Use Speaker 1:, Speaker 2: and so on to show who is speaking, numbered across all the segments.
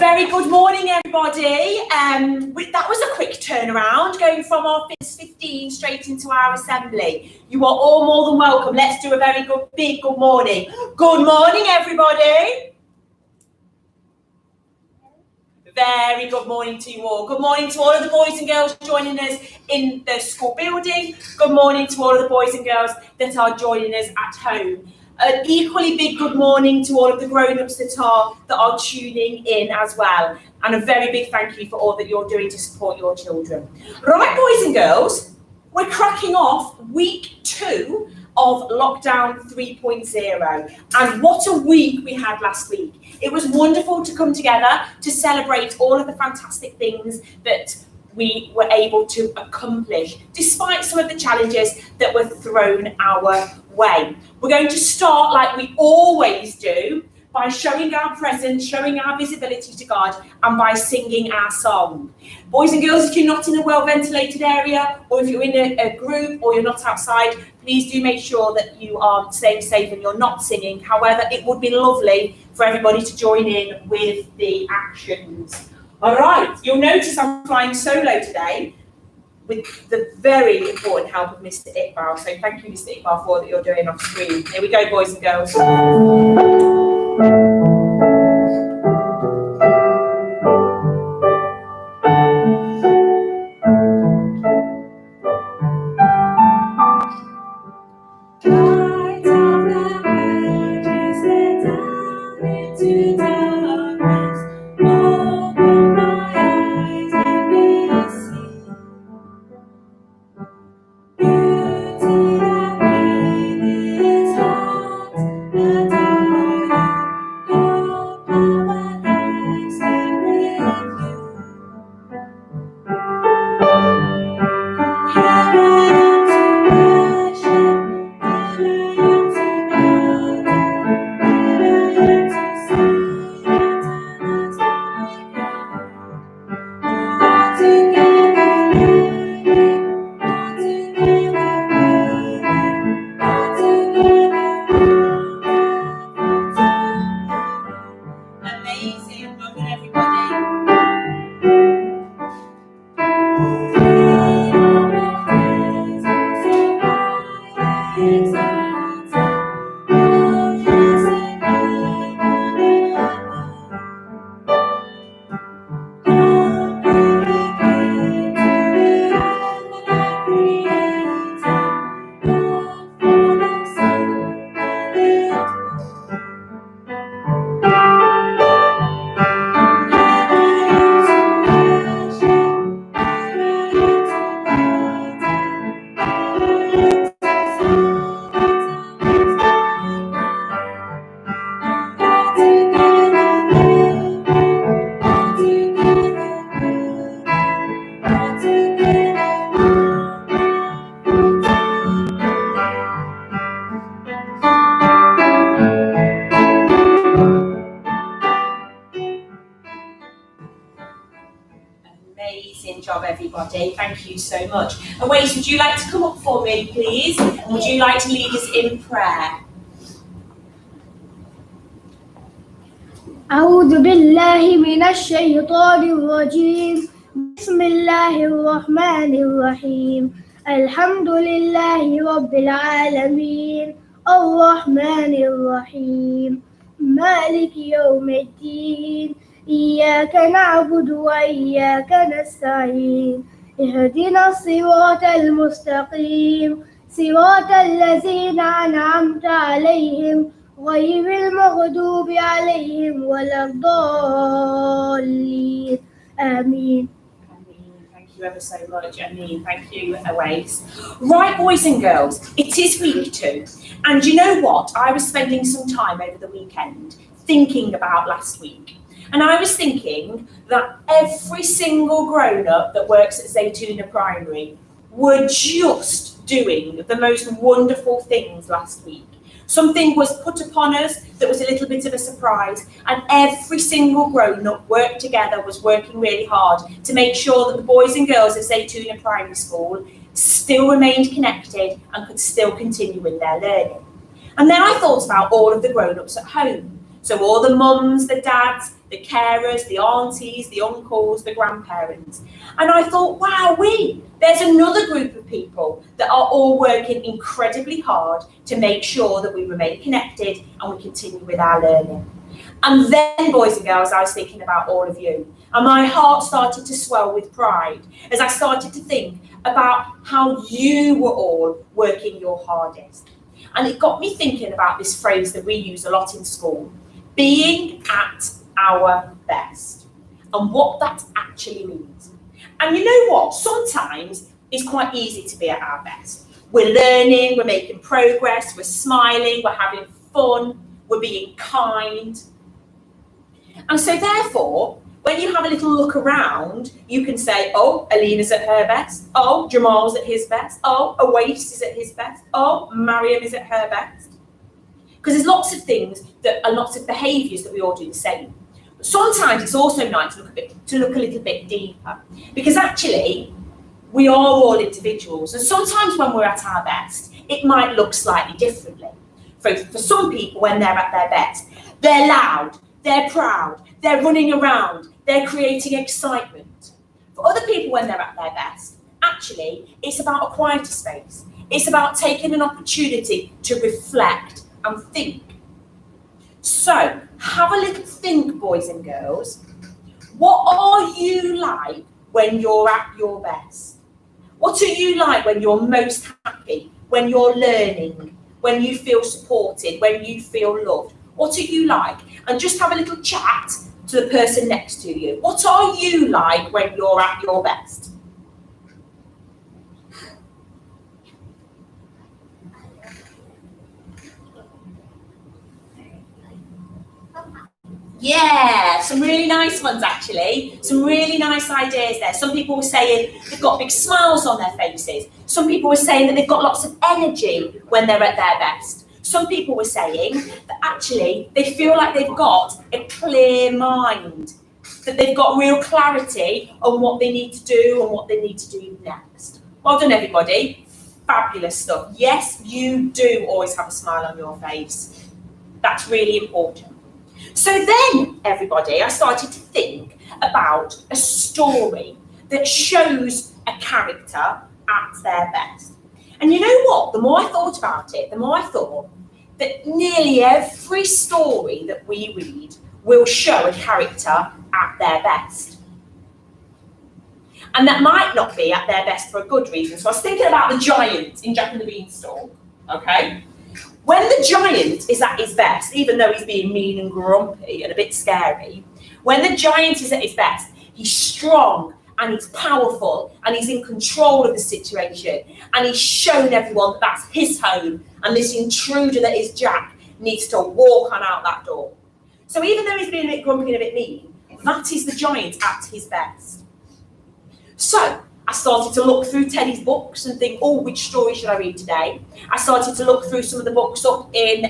Speaker 1: very good morning, everybody. That was a quick turnaround, going from our 15 straight into our assembly. You are all more than welcome. Let's do a very big good morning. Good morning, everybody. Very good morning to you all. Good morning to all of the boys and girls joining us in the school building. Good morning to all of the boys and girls that are joining us at home. An equally big good morning to all of the grown-ups that are tuning in as well. And a very big thank you for all that you're doing to support your children. Right, boys and girls, we're cracking off week 2 of lockdown 3.0. And what a week we had last week. It was wonderful to come together to celebrate all of the fantastic things that we were able to accomplish, despite some of the challenges that were thrown our way. We're going to start like we always do, by showing our presence, showing our visibility to God, and by singing our song. Boys and girls, if you're not in a well-ventilated area, or if you're in a group, or you're not outside, please do make sure that you are staying safe and you're not singing. However, it would be lovely for everybody to join in with the actions. All right, you'll notice I'm flying solo today with the very important help of Mr. Iqbal. So thank you, Mr. Iqbal, for all that you're doing off screen. Here we go, boys and girls. Amazing job, everybody. Thank you so much. And Waze, would you like to come up for me, please? And would you like to lead us in prayer?
Speaker 2: أعوذ بالله من الشيطان الرجيم بسم الله الرحمن الرحيم الحمد لله رب العالمين الرحمن الرحيم مالك يوم الدين إياك نعبد وإياك نستعين اهدنا الصراط المستقيم صراط الذين أنعمت عليهم غير المغضوب عليهم ولا الضالين آمين.
Speaker 1: Thank you ever so much, Amin. Thank you, Awais. Right, boys and girls, it is week 2. And you know what? I was spending some time over the weekend thinking about last week. And I was thinking that every single grown-up that works at Zaytouna Primary were just doing the most wonderful things last week. Something was put upon us that was a little bit of a surprise, and every single grown-up worked together, was working really hard to make sure that the boys and girls at Zaytouna Primary School still remained connected and could still continue with their learning. And then I thought about all of the grown-ups at home, So all the mums, the dads, the carers, the aunties, the uncles, the grandparents. And I thought, wow, there's another group of people that are all working incredibly hard to make sure that we remain connected and we continue with our learning. And then, boys and girls, I was thinking about all of you. And my heart started to swell with pride as I started to think about how you were all working your hardest. And it got me thinking about this phrase that we use a lot in school, being at our best, and what that actually means. And you know what? Sometimes it's quite easy to be at our best. We're learning, we're making progress, we're smiling, we're having fun, we're being kind. And so therefore, when you have a little look around, you can say, oh, Alina's at her best. Oh, Jamal's at his best. Oh, Awais is at his best. Oh, Mariam is at her best. Because there's lots of things that are lots of behaviours that we all do the same. But sometimes it's also nice to look a little bit deeper. Because actually, we are all individuals. And sometimes when we're at our best, it might look slightly differently. For some people, when they're at their best, they're loud, they're proud, they're running around, they're creating excitement. For other people, when they're at their best, actually, it's about a quieter space. It's about taking an opportunity to reflect and think. So, have a little think, boys and girls. What are you like when you're at your best? What are you like when you're most happy, when you're learning, when you feel supported, when you feel loved? What are you like? And just have a little chat to the person next to you. What are you like when you're at your best? Yeah, some really nice ones actually. Some really nice ideas there. Some people were saying they've got big smiles on their faces. Some people were saying that they've got lots of energy when they're at their best. Some people were saying that actually they feel like they've got a clear mind, that they've got real clarity on what they need to do and what they need to do next. Well done, everybody. Fabulous stuff. Yes, you do always have a smile on your face. That's really important. So then, everybody, I started to think about a story that shows a character at their best. And you know what? The more I thought about it, the more I thought that nearly every story that we read will show a character at their best. And that might not be at their best for a good reason. So I was thinking about the giant in Jack and the Beanstalk, okay? When the giant is at his best, even though he's being mean and grumpy and a bit scary, when the giant is at his best, he's strong and he's powerful and he's in control of the situation and he's shown everyone that that's his home and this intruder that is Jack needs to walk on out that door. So even though he's being a bit grumpy and a bit mean, that is the giant at his best. So I started to look through Teddy's books and think, oh, which story should I read today? I started to look through some of the books up in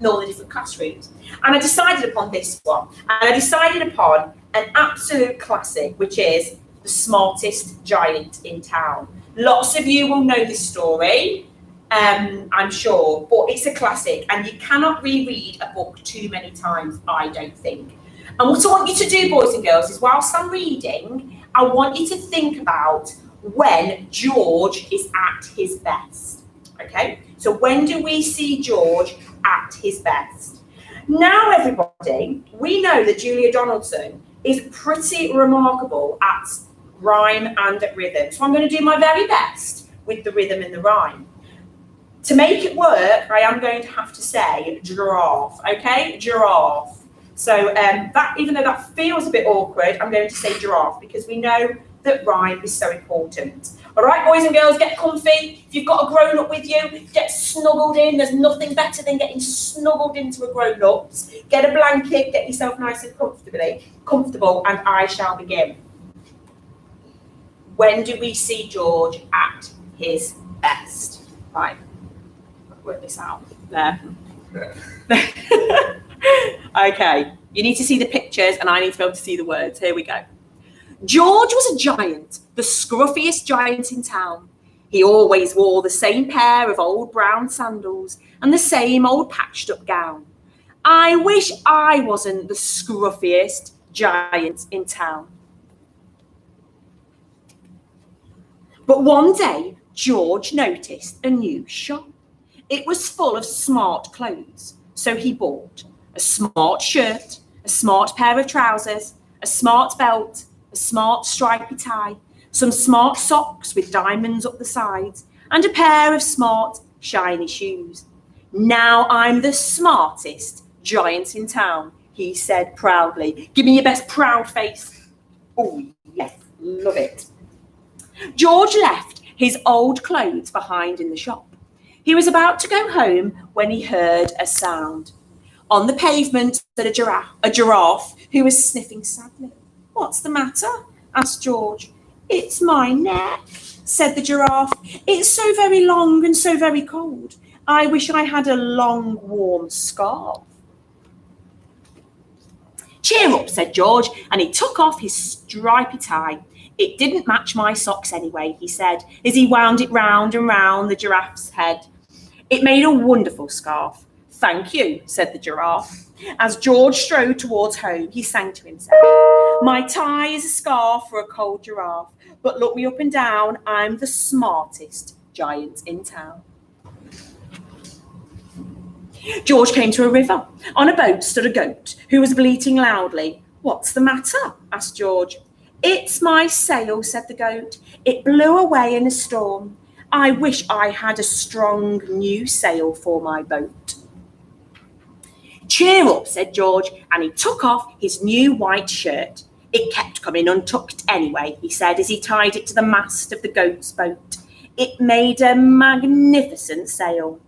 Speaker 1: all the different classrooms. And I decided upon this one. And I decided upon an absolute classic, which is The Smartest Giant in Town. Lots of you will know this story, I'm sure, but it's a classic. And you cannot reread a book too many times, I don't think. And what I want you to do, boys and girls, is whilst I'm reading, I want you to think about when George is at his best, okay? So when do we see George at his best? Now, everybody, we know that Julia Donaldson is pretty remarkable at rhyme and at rhythm. So I'm going to do my very best with the rhythm and the rhyme. To make it work, I am going to have to say giraffe, okay? Giraffe. So that, even though that feels a bit awkward, I'm going to say giraffe because we know that rhyme is so important. All right, boys and girls, get comfy. If you've got a grown-up with you, get snuggled in. There's nothing better than getting snuggled into a grown-up's. Get a blanket, get yourself nice and comfortable, and I shall begin. When do we see George at his best? Right, I'll work this out. There. Okay, you need to see the pictures and I need to be able to see the words. Here we go. George was a giant, the scruffiest giant in town. He always wore the same pair of old brown sandals and the same old patched up gown. I wish I wasn't the scruffiest giant in town. But one day, George noticed a new shop. It was full of smart clothes, so he bought a smart shirt, a smart pair of trousers, a smart belt, a smart stripy tie, some smart socks with diamonds up the sides, and a pair of smart, shiny shoes. Now I'm the smartest giant in town, he said proudly. Give me your best proud face. Oh, yes, love it. George left his old clothes behind in the shop. He was about to go home when he heard a sound. On the pavement stood a giraffe who was sniffing sadly. What's the matter? Asked George. It's my neck, said the giraffe. It's so very long and so very cold. I wish I had a long, warm scarf. Cheer up, said George, and he took off his stripy tie. It didn't match my socks anyway, he said, as he wound it round and round the giraffe's head. It made a wonderful scarf. Thank you, said the giraffe. As George strode towards home, he sang to himself. My tie is a scarf for a cold giraffe, but look me up and down, I'm the smartest giant in town. George came to a river. On a boat stood a goat who was bleating loudly. What's the matter? Asked George. It's my sail, said the goat. It blew away in a storm. I wish I had a strong new sail for my boat. Cheer up, said George, and he took off his new white shirt. It kept coming untucked anyway, he said, as he tied it to the mast of the goat's boat. It made a magnificent sail.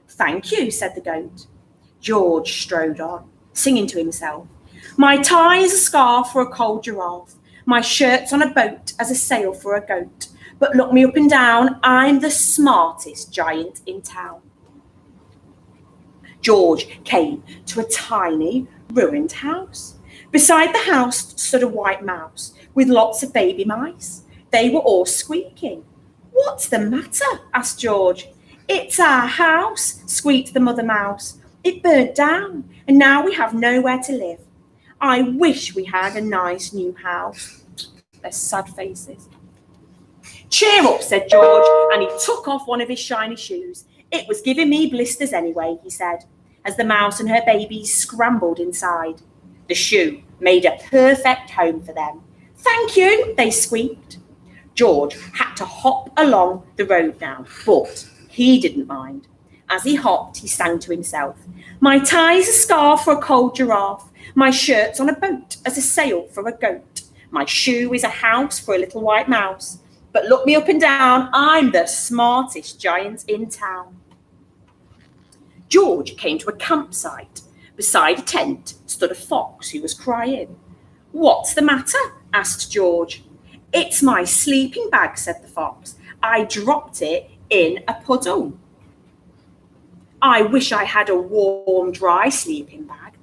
Speaker 1: Thank you, said the goat. George strode on, singing to himself. My tie is a scarf for a cold giraffe. My shirt's on a boat as a sail for a goat. But look me up and down, I'm the smartest giant in town. George came to a tiny, ruined house. Beside the house stood a white mouse with lots of baby mice. They were all squeaking. What's the matter? Asked George. It's our house, squeaked the mother mouse. It burnt down, and now we have nowhere to live. I wish we had a nice new house. Their sad faces. Cheer up, said George, and he took off one of his shiny shoes. It was giving me blisters anyway, he said, as the mouse and her babies scrambled inside. The shoe made a perfect home for them. Thank you, they squeaked. George had to hop along the road now, but he didn't mind. As he hopped, he sang to himself. My tie's a scarf for a cold giraffe. My shirt's on a boat as a sail for a goat. My shoe is a house for a little white mouse. But look me up and down, I'm the smartest giant in town. George came to a campsite. Beside a tent stood a fox who was crying. What's the matter? Asked George. It's my sleeping bag, said the fox. I dropped it in a puddle. I wish I had a warm, dry sleeping bag.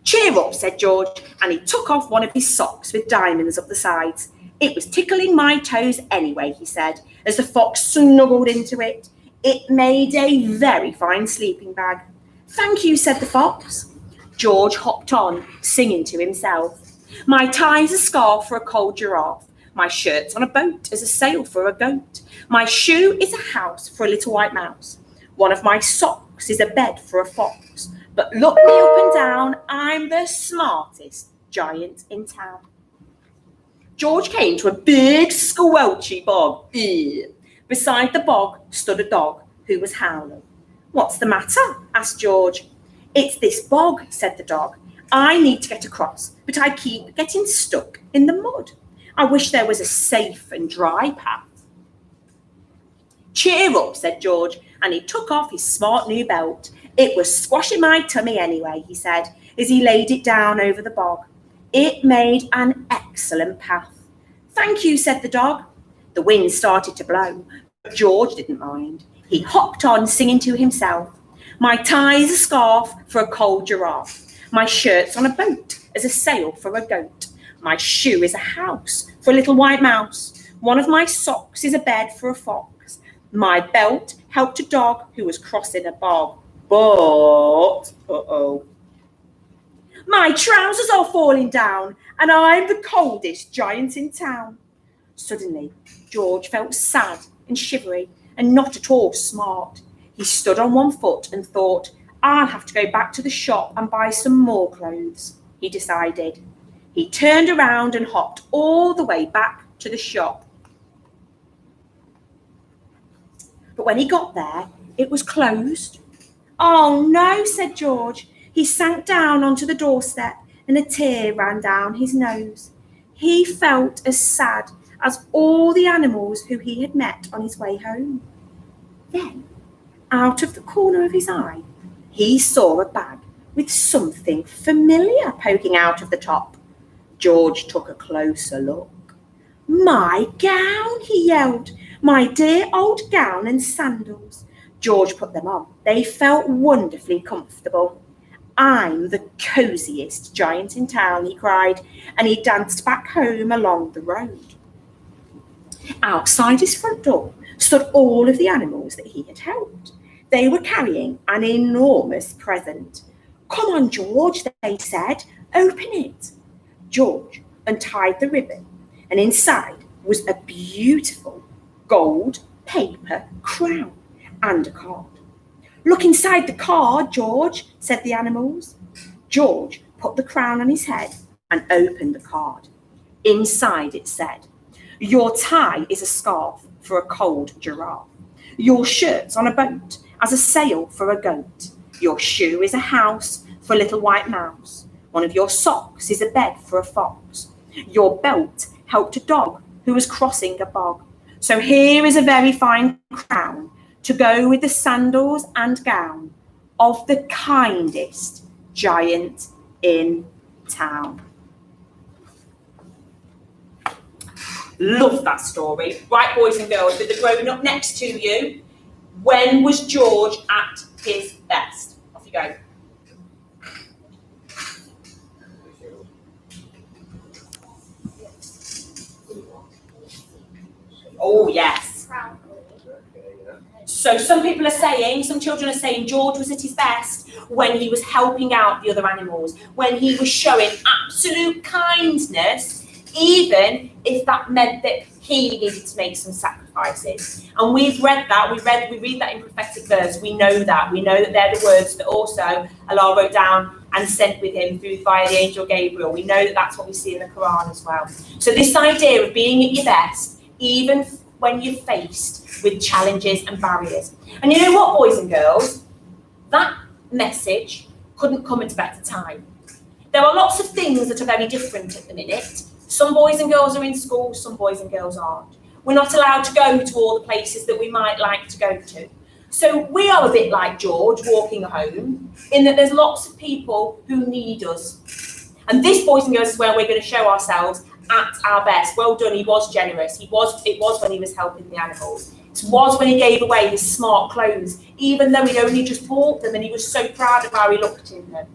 Speaker 1: Cheer up, said George, and he took off one of his socks with diamonds up the sides. It was tickling my toes anyway, he said, as the fox snuggled into it. It made a very fine sleeping bag. Thank you, said the fox. George hopped on, singing to himself. My tie's a scarf for a cold giraffe. My shirt's on a boat as a sail for a goat. My shoe is a house for a little white mouse. One of my socks is a bed for a fox. But look me up and down, I'm the smartest giant in town. George came to a big squelchy bog. Beside the bog stood a dog who was howling. What's the matter? Asked George. It's this bog, said the dog. I need to get across, but I keep getting stuck in the mud. I wish there was a safe and dry path. Cheer up, said George, and he took off his smart new belt. It was squashing my tummy anyway, he said, as he laid it down over the bog. It made an excellent path. Thank you, said the dog. The wind started to blow, but George didn't mind. He hopped on, singing to himself. My tie's a scarf for a cold giraffe. My shirt's on a boat as a sail for a goat. My shoe is a house for a little white mouse. One of my socks is a bed for a fox. My belt helped a dog who was crossing a bog. But, my trousers are falling down and I'm the coldest giant in town. Suddenly, George felt sad and shivery and not at all smart. He stood on one foot and thought, I'll have to go back to the shop and buy some more clothes, he decided. He turned around and hopped all the way back to the shop. But when he got there, it was closed. Oh no, said George. He sank down onto the doorstep and a tear ran down his nose. He felt as sad as all the animals who he had met on his way home. Then, out of the corner of his eye, he saw a bag with something familiar poking out of the top. George took a closer look. My gown, he yelled. My dear old gown and sandals. George put them on. They felt wonderfully comfortable. I'm the cosiest giant in town, he cried, and he danced back home along the road. Outside his front door stood all of the animals that he had helped. They were carrying an enormous present. Come on, George, they said, open it. George untied the ribbon, and inside was a beautiful gold paper crown and a card. Look inside the card, George, said the animals. George put the crown on his head and opened the card. Inside it said, your tie is a scarf for a cold giraffe. Your shirt's on a boat as a sail for a goat. Your shoe is a house for a little white mouse. One of your socks is a bed for a fox. Your belt helped a dog who was crossing a bog. So here is a very fine crown to go with the sandals and gown of the kindest giant in town. Love that story. Right, boys and girls, with the grown up next to you, when was George at his best? Off you go. Oh, yes. So some people are saying, some children are saying George was at his best when he was helping out the other animals, when he was showing absolute kindness, even if that meant that he needed to make some sacrifices. And we've read that, we read that in prophetic verse. We know that they're the words that also Allah wrote down and sent with him via the angel Gabriel. We know that that's what we see in the Quran as well. So this idea of being at your best, even when you're faced with challenges and barriers. And you know what, boys and girls? That message couldn't come at a better time. There are lots of things that are very different at the minute. Some boys and girls are in school, some boys and girls aren't. We're not allowed to go to all the places that we might like to go to. So we are a bit like George walking home, in that there's lots of people who need us. And this, boys and girls, is where we're going to show ourselves at our best. Well done, he was generous. It was when he was helping the animals. It was when he gave away his smart clothes, even though he only just bought them and he was so proud of how he looked in them.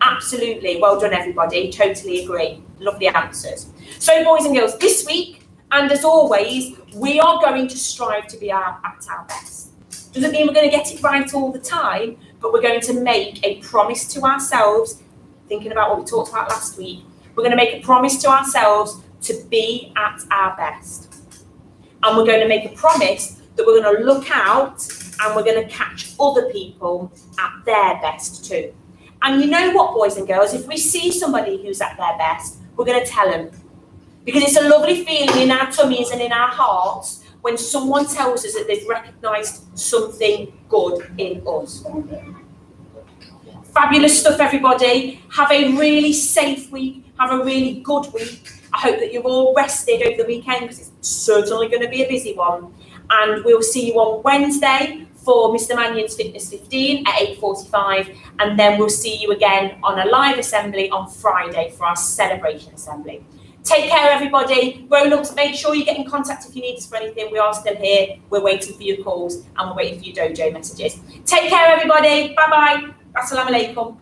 Speaker 1: Absolutely, well done everybody, totally agree. Lovely answers. So boys and girls, this week, and as always, we are going to strive to be at our best. Doesn't mean we're going to get it right all the time, but we're going to make a promise to ourselves, thinking about what we talked about last week, we're going to make a promise to ourselves to be at our best. And we're going to make a promise that we're going to look out and we're going to catch other people at their best too. And you know what, boys and girls, if we see somebody who's at their best, we're going to tell them. Because it's a lovely feeling in our tummies and in our hearts when someone tells us that they've recognised something good in us. Fabulous stuff, everybody. Have a really safe week. Have a really good week. I hope that you're all rested over the weekend because it's certainly going to be a busy one. And we'll see you on Wednesday for Mr. Mannion's Fitness 15 at 8:45. And then we'll see you again on a live assembly on Friday for our celebration assembly. Take care, everybody. Grown-ups, make sure you get in contact if you need us for anything. We are still here. We're waiting for your calls and we're waiting for your dojo messages. Take care, everybody. Bye-bye. Assalamu alaikum.